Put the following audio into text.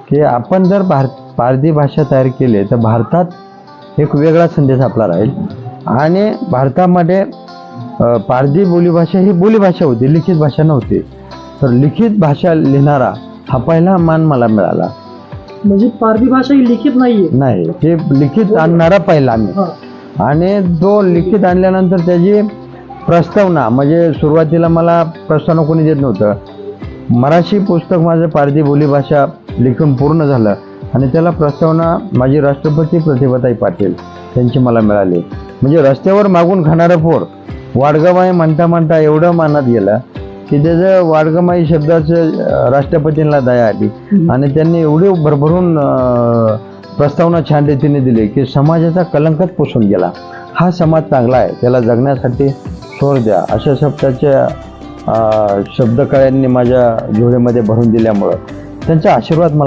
की आपण जर पारधी भाषा तयार केली तर भारतात एक वेगळा संदेश आपला राहील. आणि भारतामध्ये पारधी बोलीभाषा ही बोलीभाषा होती, लिखित भाषा नव्हती. तर लिखित भाषा लिहिणारा हा पहिला मान मला मिळाला. म्हणजे पारधी भाषा ही लिखित नाहीये. नाही, ते लिखित आणणारा पहिला मी. आणि तो लिखित आणल्यानंतर त्याची प्रस्तावना, म्हणजे सुरुवातीला मला प्रस्तावना कोणी देत नव्हतं. मराठी पुस्तक माझं पारधी बोलीभाषा लिखून पूर्ण झालं आणि त्याला प्रस्तावना माझी राष्ट्रपती प्रतिभाताई पाटील त्यांची मला मिळाली. म्हणजे रस्त्यावर मागून खाणारं पोर वाडगमाई म्हणता म्हणता एवढं मानत गेलं की त्याचं वाडगमाई शब्दाचं राष्ट्रपतींना दया आली आणि त्यांनी एवढी भरभरून प्रस्तावना छान रीतीने दिली की समाजाचा कलंकच पुसून गेला. हा समाज चांगला आहे, त्याला जगण्यासाठी स्वर द्या, अशा शब्दाच्या शब्दकळ्यांनी माझ्या झोळीमध्ये भरून दिल्यामुळं त्यांचा आशीर्वाद मला